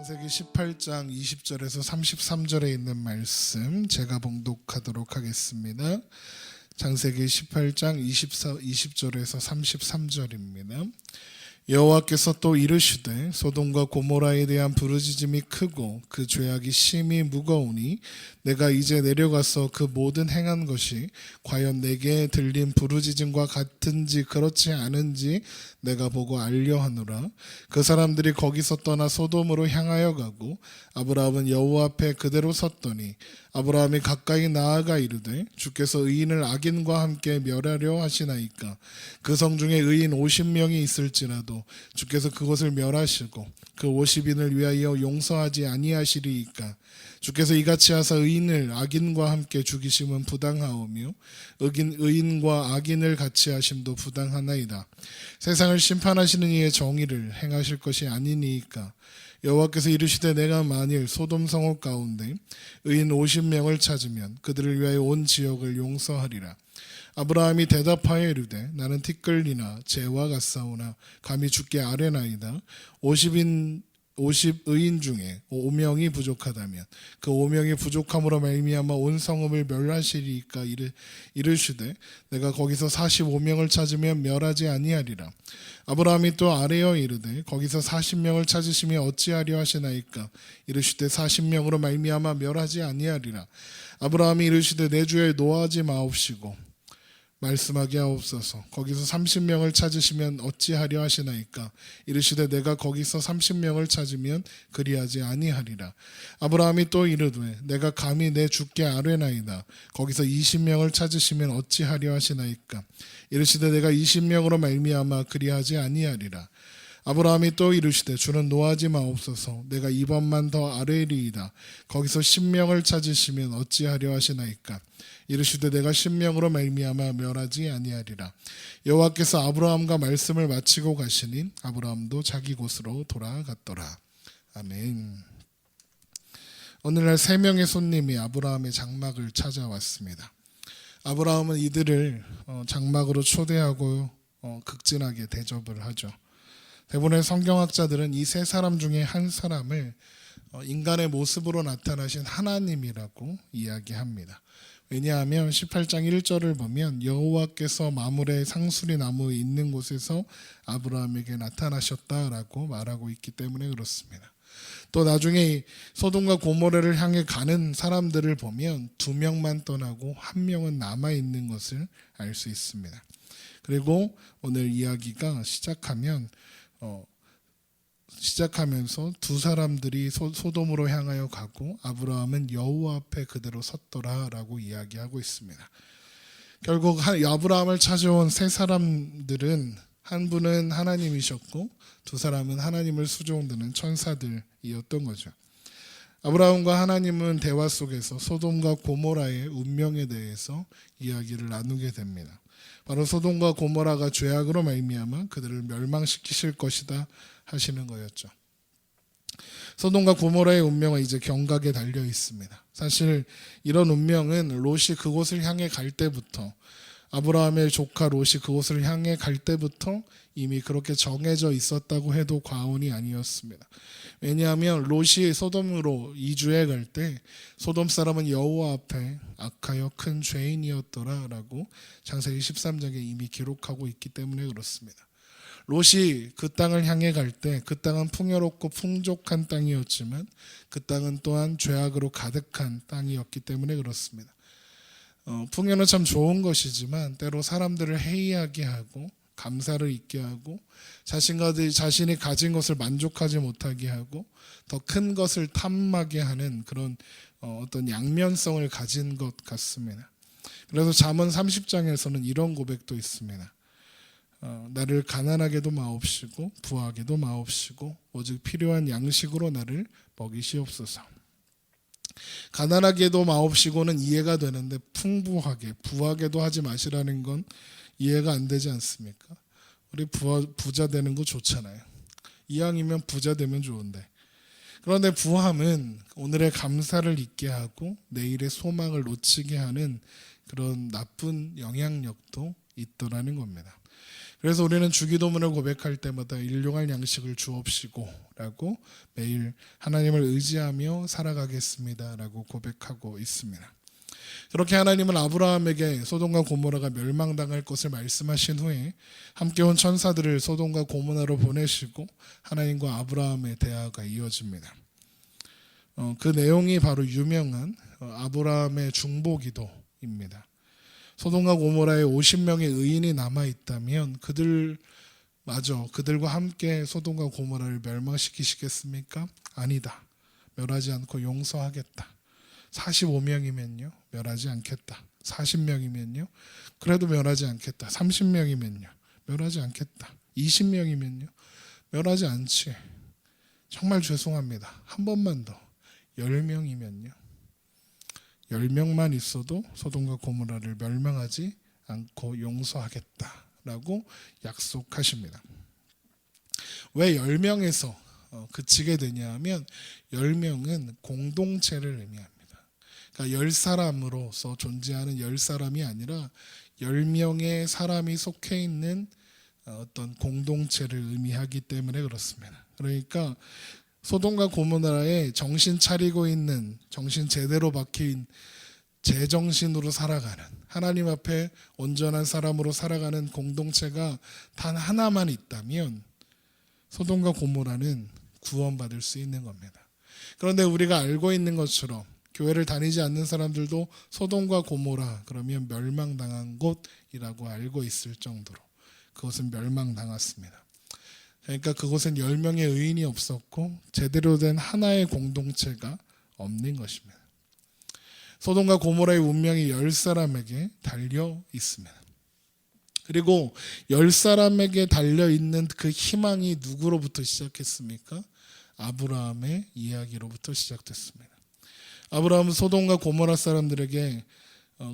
창세기 18장 20절에서 33절에 있는 말씀 제가 봉독하도록 하겠습니다. 창세기 18장 20절에서 33절입니다. 여호와께서 또 이르시되 소돔과 고모라에 대한 부르짖음이 크고 그 죄악이 심히 무거우니 내가 이제 내려가서 그 모든 행한 것이 과연 내게 들린 부르짖음과 같은지 그렇지 않은지 내가 보고 알려하노라. 그 사람들이 거기서 떠나 소돔으로 향하여 가고 아브라함은 여호와 앞에 그대로 섰더니 아브라함이 가까이 나아가 이르되 주께서 의인을 악인과 함께 멸하려 하시나이까. 그 성 중에 의인 50명이 있을지라도 주께서 그것을 멸하시고 그 50인을 위하여 용서하지 아니하시리이까. 주께서 이같이 하사 의인을 악인과 함께 죽이심은 부당하오며 의인과 악인을 같이 하심도 부당하나이다. 세상을 심판하시는 이의 정의를 행하실 것이 아니니이까. 여호와께서 이르시되 내가 만일 소돔 성읍 가운데 의인 50명을 찾으면 그들을 위하여 온 지역을 용서하리라. 아브라함이 대답하여 이르되 나는 티끌이나 재와 같사오나 감히 주께 아뢰나이다. 50의인 중에 5명이 부족하다면 그 5명이 부족함으로 말미암아 온 성읍을 멸하시리이까. 이르시되 내가 거기서 45명을 찾으면 멸하지 아니하리라. 아브라함이 또 아뢰어 이르되 거기서 40명을 찾으시면 어찌하려 하시나이까. 이르시되 40명으로 말미암아 멸하지 아니하리라. 아브라함이 이르시되 내 주에 노하지 마옵시고 말씀하게 하옵소서. 거기서 30명을 찾으시면 어찌하려 하시나이까. 이르시되 내가 거기서 30명을 찾으면 그리하지 아니하리라. 아브라함이 또 이르되 내가 감히 내 주께 아뢰나이다. 거기서 20명을 찾으시면 어찌하려 하시나이까. 이르시되 내가 20명으로 말미암아 그리하지 아니하리라. 아브라함이 또 이르시되 주는 노하지 마옵소서. 내가 이번만 더 아뢰리이다. 거기서 10명을 찾으시면 어찌하려 하시나이까. 이르시되 내가 10명으로 말미암아 멸하지 아니하리라. 여호와께서 아브라함과 말씀을 마치고 가시니 아브라함도 자기 곳으로 돌아갔더라. 아멘. 오늘날 3명의 손님이 아브라함의 장막을 찾아왔습니다. 아브라함은 이들을 장막으로 초대하고 극진하게 대접을 하죠. 대부분의 성경학자들은 이 3사람 중에 한 사람을 인간의 모습으로 나타나신 하나님이라고 이야기합니다. 왜냐하면 18장 1절을 보면 여호와께서 마물의 상수리 나무에 있는 곳에서 아브라함에게 나타나셨다라고 말하고 있기 때문에 그렇습니다. 또 나중에 소돔과 고모라를 향해 가는 사람들을 보면 2명만 떠나고 1명은 남아있는 것을 알 수 있습니다. 그리고 오늘 이야기가 시작하면서 2사람들이 소돔으로 향하여 가고 아브라함은 여호와 앞에 그대로 섰더라라고 이야기하고 있습니다. 결국 아브라함을 찾아온 3사람들은 한 분은 하나님이셨고 2사람은 하나님을 수종드는 천사들이었던 거죠. 아브라함과 하나님은 대화 속에서 소돔과 고모라의 운명에 대해서 이야기를 나누게 됩니다. 바로 소돔과 고모라가 죄악으로 말미암아 그들을 멸망시키실 것이다 하시는 거였죠. 소돔과 고모라의 운명은 이제 경각에 달려 있습니다. 사실 이런 운명은 롯이 그곳을 향해 갈 때부터, 아브라함의 조카 롯이 그곳을 향해 갈 때부터 이미 그렇게 정해져 있었다고 해도 과언이 아니었습니다. 왜냐하면 롯이 소돔으로 이주해 갈 때 소돔 사람은 여호와 앞에 악하여 큰 죄인이었더라라고 창세기 13장에 이미 기록하고 있기 때문에 그렇습니다. 롯이 그 땅을 향해 갈 때 그 땅은 풍요롭고 풍족한 땅이었지만 그 땅은 또한 죄악으로 가득한 땅이었기 때문에 그렇습니다. 풍요는 참 좋은 것이지만 때로 사람들을 해이하게 하고 감사를 잊게 하고 자신이 가진 것을 만족하지 못하게 하고 더 큰 것을 탐하게 하는 그런 어떤 양면성을 가진 것 같습니다. 그래서 잠언 30장에서는 이런 고백도 있습니다. 나를 가난하게도 마옵시고 부하게도 마옵시고 오직 필요한 양식으로 나를 먹이시옵소서. 가난하게도 마옵시고는 이해가 되는데 풍부하게 부하게도 하지 마시라는 건 이해가 안 되지 않습니까? 우리 부자 되는 거 좋잖아요. 이왕이면 부자 되면 좋은데. 그런데 부함은 오늘의 감사를 잊게 하고 내일의 소망을 놓치게 하는 그런 나쁜 영향력도 있더라는 겁니다. 그래서 우리는 주기도문을 고백할 때마다 일용할 양식을 주옵시고 라고 매일 하나님을 의지하며 살아가겠습니다 라고 고백하고 있습니다. 그렇게 하나님은 아브라함에게 소돔과 고모라가 멸망당할 것을 말씀하신 후에 함께 온 천사들을 소돔과 고모라로 보내시고 하나님과 아브라함의 대화가 이어집니다. 그 내용이 바로 유명한 아브라함의 중보기도입니다. 소돔과 고모라에 50명의 의인이 남아있다면 그들과 함께 소돔과 고모라를 멸망시키시겠습니까? 아니다. 멸하지 않고 용서하겠다. 45명이면요 멸하지 않겠다. 40명이면요 그래도 멸하지 않겠다. 30명이면요 멸하지 않겠다. 20명이면요 멸하지 않지. 정말 죄송합니다. 한 번만 더. 10명이면요 10명만 있어도 소돔과 고모라를 멸망하지 않고 용서하겠다라고 약속하십니다. 왜 10명에서 그치게 되냐 하면 10명은 공동체를 의미합니다. 그러니까 10사람으로서 존재하는 10사람이 아니라 10명의 사람이 속해 있는 어떤 공동체를 의미하기 때문에 그렇습니다. 그러니까 소돔과 고모라에 정신 차리고 있는, 정신 제대로 박힌 제정신으로 살아가는, 하나님 앞에 온전한 사람으로 살아가는 공동체가 단 하나만 있다면 소돔과 고모라는 구원받을 수 있는 겁니다. 그런데 우리가 알고 있는 것처럼 교회를 다니지 않는 사람들도 소돔과 고모라 그러면 멸망당한 곳이라고 알고 있을 정도로 그것은 멸망당했습니다. 그러니까 그곳엔 10명의 의인이 없었고 제대로 된 하나의 공동체가 없는 것입니다. 소돔과 고모라의 운명이 10사람에게 달려 있습니다. 그리고 10사람에게 달려있는 그 희망이 누구로부터 시작했습니까? 아브라함의 이야기로부터 시작됐습니다. 아브라함은 소돔과 고모라 사람들에게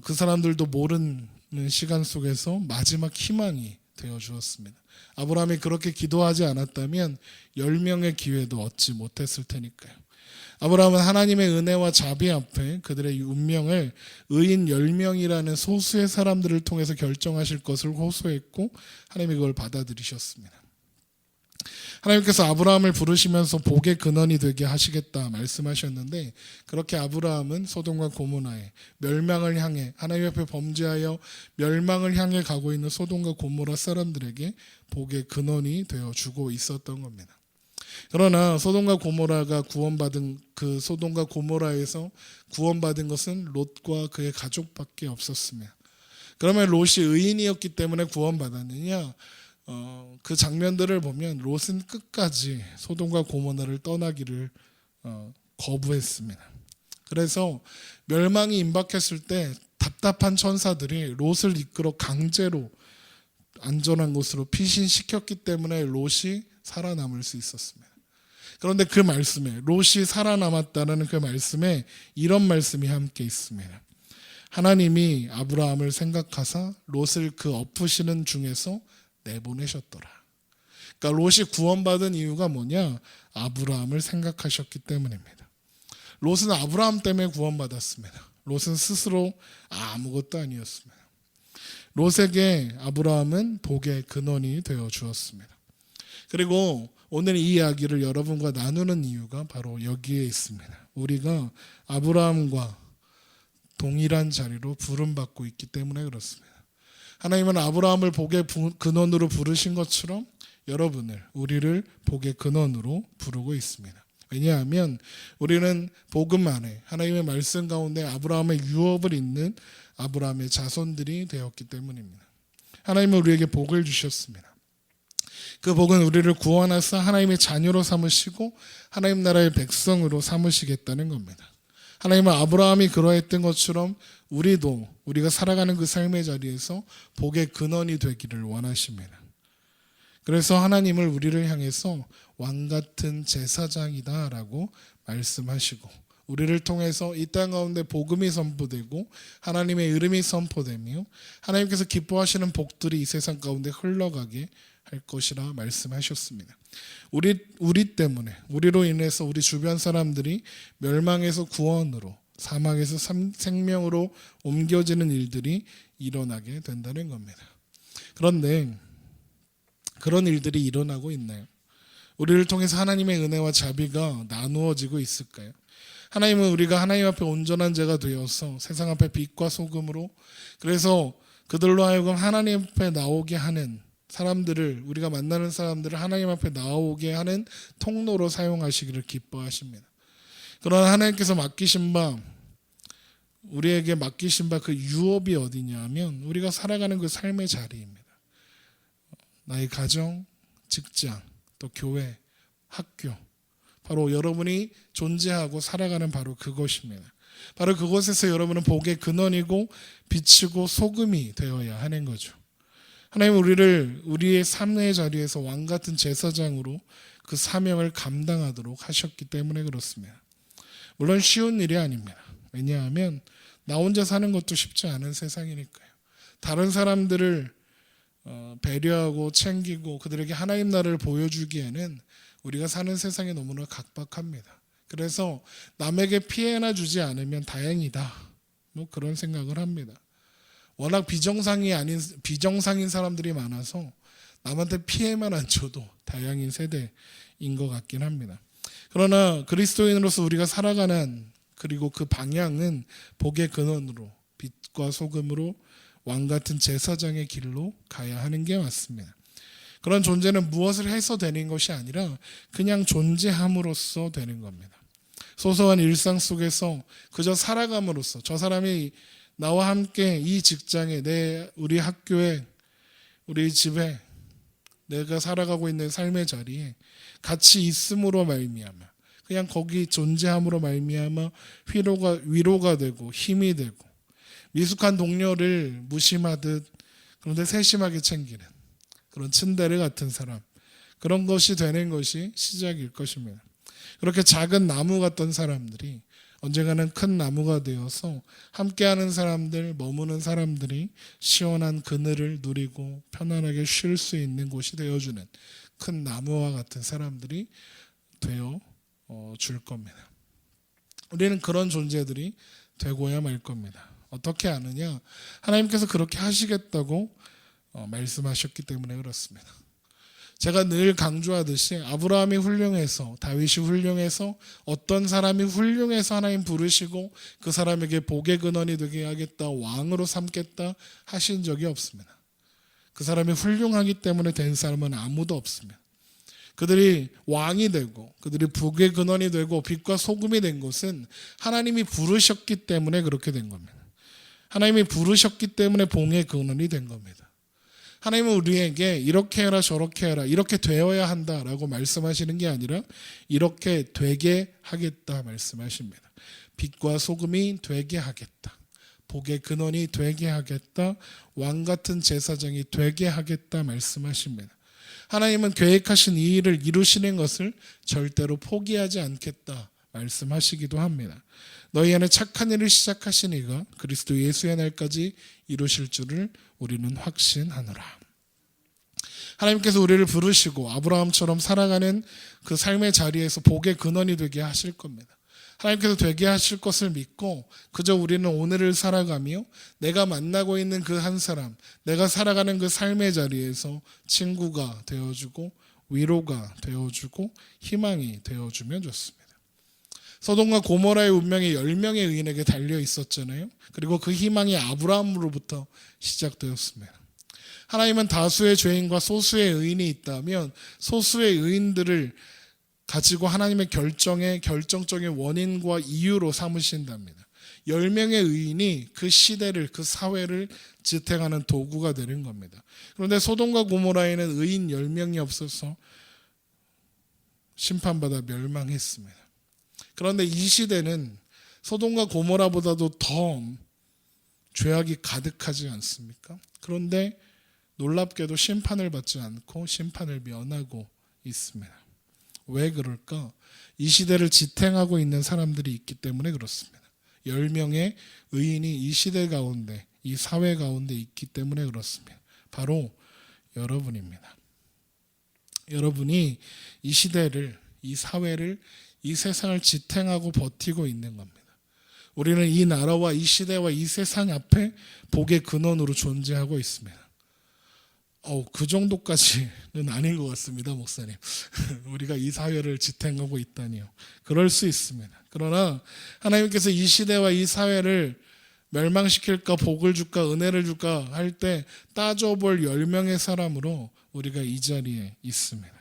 그 사람들도 모르는 시간 속에서 마지막 희망이 되어 주었습니다. 아브라함이 그렇게 기도하지 않았다면 10명의 기회도 얻지 못했을 테니까요. 아브라함은 하나님의 은혜와 자비 앞에 그들의 운명을 의인 10명이라는 소수의 사람들을 통해서 결정하실 것을 호소했고 하나님이 그걸 받아들이셨습니다. 하나님께서 아브라함을 부르시면서 복의 근원이 되게 하시겠다 말씀하셨는데 그렇게 아브라함은 소돔과 고모라의 멸망을 향해 하나님 앞에 범죄하여 멸망을 향해 가고 있는 소돔과 고모라 사람들에게 복의 근원이 되어주고 있었던 겁니다. 그러나 소돔과 고모라가 구원받은 그 소돔과 고모라에서 구원받은 것은 롯과 그의 가족밖에 없었습니다. 그러면 롯이 의인이었기 때문에 구원받았느냐? 그 장면들을 보면 롯은 끝까지 소돔과 고모라를 떠나기를 거부했습니다. 그래서 멸망이 임박했을 때 답답한 천사들이 롯을 이끌어 강제로 안전한 곳으로 피신시켰기 때문에 롯이 살아남을 수 있었습니다. 그런데 그 말씀에 롯이 살아남았다는 그 말씀에 이런 말씀이 함께 있습니다. 하나님이 아브라함을 생각하사 롯을 그 엎으시는 중에서 내보내셨더라. 그러니까 롯이 구원받은 이유가 뭐냐? 아브라함을 생각하셨기 때문입니다. 롯은 아브라함 때문에 구원받았습니다. 롯은 스스로 아무것도 아니었습니다. 롯에게 아브라함은 복의 근원이 되어 주었습니다. 그리고 오늘 이 이야기를 여러분과 나누는 이유가 바로 여기에 있습니다. 우리가 아브라함과 동일한 자리로 부름받고 있기 때문에 그렇습니다. 하나님은 아브라함을 복의 근원으로 부르신 것처럼 우리를 복의 근원으로 부르고 있습니다. 왜냐하면 우리는 복음 안에 하나님의 말씀 가운데 아브라함의 유업을 잇는 아브라함의 자손들이 되었기 때문입니다. 하나님은 우리에게 복을 주셨습니다. 그 복은 우리를 구원하사 하나님의 자녀로 삼으시고 하나님 나라의 백성으로 삼으시겠다는 겁니다. 하나님은 아브라함이 그러했던 것처럼 우리가 살아가는 그 삶의 자리에서 복의 근원이 되기를 원하십니다. 그래서 하나님을 우리를 향해서 왕같은 제사장이다라고 말씀하시고 우리를 통해서 이 땅 가운데 복음이 선포되고 하나님의 이름이 선포되며 하나님께서 기뻐하시는 복들이 이 세상 가운데 흘러가게 할 것이라 말씀하셨습니다. 우리 때문에 우리로 인해서 우리 주변 사람들이 멸망에서 구원으로 사망에서 생명으로 옮겨지는 일들이 일어나게 된다는 겁니다. 그런데 그런 일들이 일어나고 있나요? 우리를 통해서 하나님의 은혜와 자비가 나누어지고 있을까요? 하나님은 우리가 하나님 앞에 온전한 자가 되어서 세상 앞에 빛과 소금으로, 그래서 그들로 하여금 하나님 앞에 나오게 하는 사람들을, 우리가 만나는 사람들을 하나님 앞에 나오게 하는 통로로 사용하시기를 기뻐하십니다. 그러나 하나님께서 맡기신 바, 우리에게 맡기신 바 그 유업이 어디냐 하면 우리가 살아가는 그 삶의 자리입니다. 나의 가정, 직장, 또 교회, 학교, 바로 여러분이 존재하고 살아가는 바로 그것입니다. 바로 그곳에서 여러분은 복의 근원이고 빛이고 소금이 되어야 하는 거죠. 하나님은 우리를 우리의 삶의 자리에서 왕같은 제사장으로 그 사명을 감당하도록 하셨기 때문에 그렇습니다. 물론 쉬운 일이 아닙니다. 왜냐하면 나 혼자 사는 것도 쉽지 않은 세상이니까요. 다른 사람들을 배려하고 챙기고 그들에게 하나님 나라를 보여주기에는 우리가 사는 세상이 너무나 각박합니다. 그래서 남에게 피해나 주지 않으면 다행이다, 그런 생각을 합니다. 워낙 비정상인 사람들이 많아서 남한테 피해만 안 줘도 다행인 세대인 것 같긴 합니다. 그러나 그리스도인으로서 우리가 살아가는, 그리고 그 방향은 복의 근원으로 빛과 소금으로 왕같은 제사장의 길로 가야 하는 게 맞습니다. 그런 존재는 무엇을 해서 되는 것이 아니라 그냥 존재함으로써 되는 겁니다. 소소한 일상 속에서 그저 살아감으로써, 저 사람이 나와 함께 이 직장에, 우리 학교에, 우리 집에, 내가 살아가고 있는 삶의 자리에 같이 있음으로 말미암아, 그냥 거기 존재함으로 말미암아 위로가 되고 힘이 되고, 미숙한 동료를 무심하듯 그런데 세심하게 챙기는 그런 츤데레 같은 사람, 그런 것이 되는 것이 시작일 것입니다. 그렇게 작은 나무 같던 사람들이 언젠가는 큰 나무가 되어서 함께하는 사람들, 머무는 사람들이 시원한 그늘을 누리고 편안하게 쉴 수 있는 곳이 되어주는 큰 나무와 같은 사람들이 되어 줄 겁니다. 우리는 그런 존재들이 되고야 말 겁니다. 어떻게 아느냐? 하나님께서 그렇게 하시겠다고 말씀하셨기 때문에 그렇습니다. 제가 늘 강조하듯이 아브라함이 훌륭해서, 다윗이 훌륭해서, 어떤 사람이 훌륭해서 하나님 부르시고 그 사람에게 복의 근원이 되게 하겠다, 왕으로 삼겠다 하신 적이 없습니다. 그 사람이 훌륭하기 때문에 된 사람은 아무도 없습니다. 그들이 왕이 되고 그들이 복의 근원이 되고 빛과 소금이 된 것은 하나님이 부르셨기 때문에 그렇게 된 겁니다. 하나님이 부르셨기 때문에 복의 근원이 된 겁니다. 하나님은 우리에게 이렇게 해라 저렇게 해라, 이렇게 되어야 한다라고 말씀하시는 게 아니라 이렇게 되게 하겠다 말씀하십니다. 빛과 소금이 되게 하겠다, 복의 근원이 되게 하겠다, 왕같은 제사장이 되게 하겠다 말씀하십니다. 하나님은 계획하신 이 일을 이루시는 것을 절대로 포기하지 않겠다 말씀하시기도 합니다. 너희 안에 착한 일을 시작하신 이가 그리스도 예수의 날까지 이루실 줄을 우리는 확신하노라. 하나님께서 우리를 부르시고 아브라함처럼 살아가는 그 삶의 자리에서 복의 근원이 되게 하실 겁니다. 하나님께서 되게 하실 것을 믿고 그저 우리는 오늘을 살아가며 내가 만나고 있는 그 한 사람, 내가 살아가는 그 삶의 자리에서 친구가 되어주고 위로가 되어주고 희망이 되어주면 좋습니다. 소돔과 고모라의 운명이 10명의 의인에게 달려 있었잖아요. 그리고 그 희망이 아브라함으로부터 시작되었습니다. 하나님은 다수의 죄인과 소수의 의인이 있다면 소수의 의인들을 가지고 하나님의 결정의 결정적인 원인과 이유로 삼으신답니다. 10명의 의인이 그 시대를, 그 사회를 지탱하는 도구가 되는 겁니다. 그런데 소돔과 고모라에는 의인 10명이 없어서 심판받아 멸망했습니다. 그런데 이 시대는 소돔과 고모라보다도 더 죄악이 가득하지 않습니까? 그런데 놀랍게도 심판을 받지 않고 심판을 면하고 있습니다. 왜 그럴까? 이 시대를 지탱하고 있는 사람들이 있기 때문에 그렇습니다. 10명의 의인이 이 시대 가운데, 이 사회 가운데 있기 때문에 그렇습니다. 바로 여러분입니다. 여러분이 이 시대를, 이 사회를, 이 세상을 지탱하고 버티고 있는 겁니다. 우리는 이 나라와 이 시대와 이 세상 앞에 복의 근원으로 존재하고 있습니다. 그 정도까지는 아닌 것 같습니다, 목사님. 우리가 이 사회를 지탱하고 있다니요. 그럴 수 있습니다. 그러나 하나님께서 이 시대와 이 사회를 멸망시킬까, 복을 줄까, 은혜를 줄까 할 때 따져볼 10명의 사람으로 우리가 이 자리에 있습니다.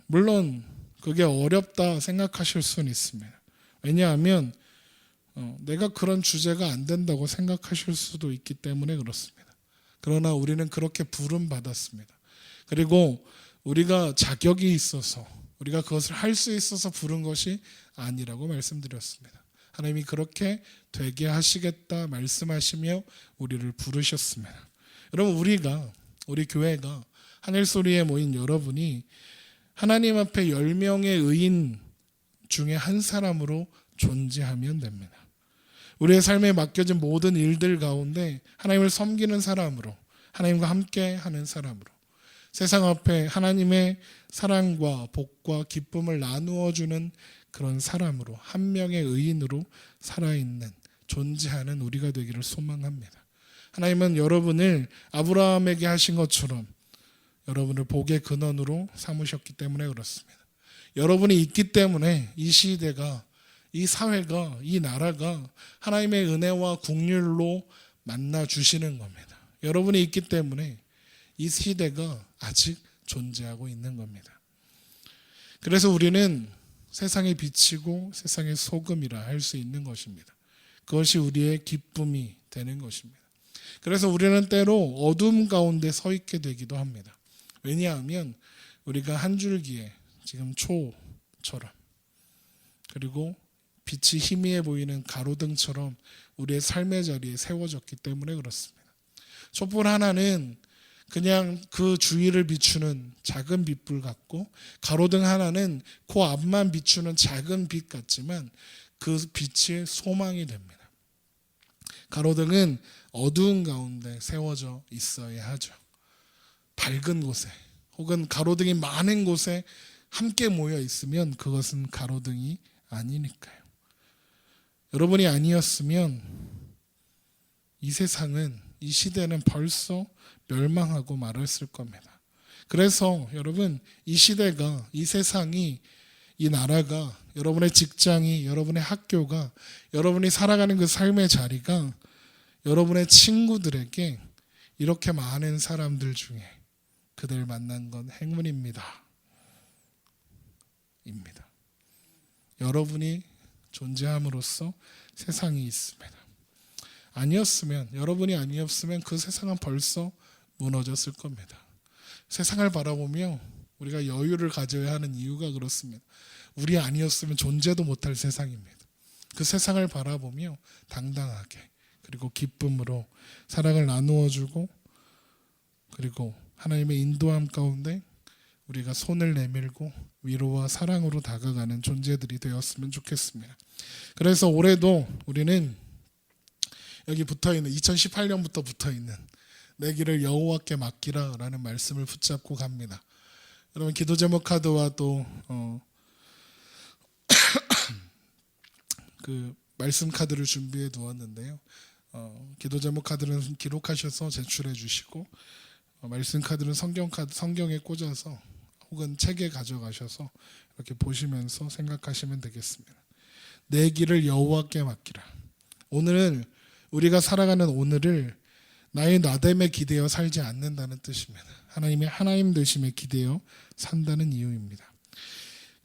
물론 그게 어렵다 생각하실 수는 있습니다. 왜냐하면 내가 그런 주제가 안 된다고 생각하실 수도 있기 때문에 그렇습니다. 그러나 우리는 그렇게 부름 받았습니다. 그리고 우리가 자격이 있어서, 우리가 그것을 할 수 있어서 부른 것이 아니라고 말씀드렸습니다. 하나님이 그렇게 되게 하시겠다 말씀하시며 우리를 부르셨습니다. 여러분, 우리 교회가 하늘소리에 모인 여러분이 하나님 앞에 10명의 의인 중에 한 사람으로 존재하면 됩니다. 우리의 삶에 맡겨진 모든 일들 가운데 하나님을 섬기는 사람으로, 하나님과 함께 하는 사람으로, 세상 앞에 하나님의 사랑과 복과 기쁨을 나누어 주는 그런 사람으로, 한 명의 의인으로 살아있는, 존재하는 우리가 되기를 소망합니다. 하나님은 여러분을 아브라함에게 하신 것처럼 여러분을 복의 근원으로 삼으셨기 때문에 그렇습니다. 여러분이 있기 때문에 이 시대가, 이 사회가, 이 나라가 하나님의 은혜와 긍휼로 만나 주시는 겁니다. 여러분이 있기 때문에 이 시대가 아직 존재하고 있는 겁니다. 그래서 우리는 세상의 빛이고 세상의 소금이라 할 수 있는 것입니다. 그것이 우리의 기쁨이 되는 것입니다. 그래서 우리는 때로 어둠 가운데 서 있게 되기도 합니다. 왜냐하면 우리가 한 줄기에 지금 초처럼, 그리고 빛이 희미해 보이는 가로등처럼 우리의 삶의 자리에 세워졌기 때문에 그렇습니다. 촛불 하나는 그냥 그 주위를 비추는 작은 빛불 같고, 가로등 하나는 그 앞만 비추는 작은 빛 같지만 그 빛이 소망이 됩니다. 가로등은 어두운 가운데 세워져 있어야 하죠. 밝은 곳에, 혹은 가로등이 많은 곳에 함께 모여 있으면 그것은 가로등이 아니니까요. 여러분이 아니었으면 이 세상은, 이 시대는 벌써 멸망하고 말았을 겁니다. 그래서 여러분, 이 시대가, 이 세상이, 이 나라가, 여러분의 직장이, 여러분의 학교가, 여러분이 살아가는 그 삶의 자리가 여러분의 친구들에게 이렇게 많은 사람들 중에 그들 만난 건 행운입니다. 입니다. 여러분이 존재함으로써 세상이 있습니다. 여러분이 아니었으면 그 세상은 벌써 무너졌을 겁니다. 세상을 바라보며 우리가 여유를 가져야 하는 이유가 그렇습니다. 우리 아니었으면 존재도 못할 세상입니다. 그 세상을 바라보며 당당하게, 그리고 기쁨으로 사랑을 나누어 주고, 그리고 하나님의 인도함 가운데 우리가 손을 내밀고 위로와 사랑으로 다가가는 존재들이 되었으면 좋겠습니다. 그래서 올해도 우리는 여기 붙어있는, 2018년부터 붙어있는 내 길을 여호와께 맡기라라는 말씀을 붙잡고 갑니다. 여러분, 기도 제목 카드와 또 그 말씀 카드를 준비해 두었는데요. 기도 제목 카드는 기록하셔서 제출해 주시고, 말씀 카드는 성경에 꽂아서 혹은 책에 가져가셔서 이렇게 보시면서 생각하시면 되겠습니다. 내 길을 여호와께 맡기라. 오늘은, 우리가 살아가는 오늘을 나의 나됨에 기대어 살지 않는다는 뜻입니다. 하나님의 하나님 되심에 기대어 산다는 이유입니다.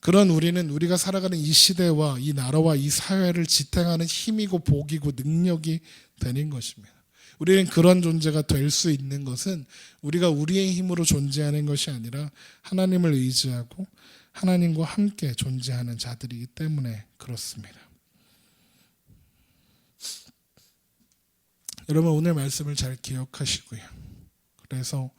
그런 우리가 살아가는 이 시대와 이 나라와 이 사회를 지탱하는 힘이고 복이고 능력이 되는 것입니다. 우리는 그런 존재가 될 수 있는 것은 우리가 우리의 힘으로 존재하는 것이 아니라 하나님을 의지하고 하나님과 함께 존재하는 자들이기 때문에 그렇습니다. 여러분, 오늘 말씀을 잘 기억하시고요. 그래서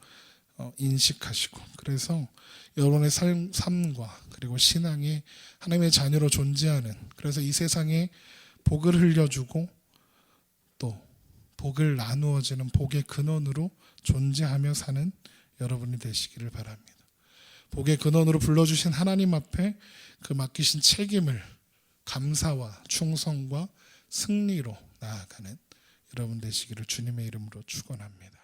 인식하시고, 그래서 여러분의 삶과 그리고 신앙에 하나님의 자녀로 존재하는, 그래서 이 세상에 복을 흘려주고 또 복을 나누어지는 복의 근원으로 존재하며 사는 여러분이 되시기를 바랍니다. 복의 근원으로 불러주신 하나님 앞에 그 맡기신 책임을 감사와 충성과 승리로 나아가는 여러분 되시기를 주님의 이름으로 축원합니다.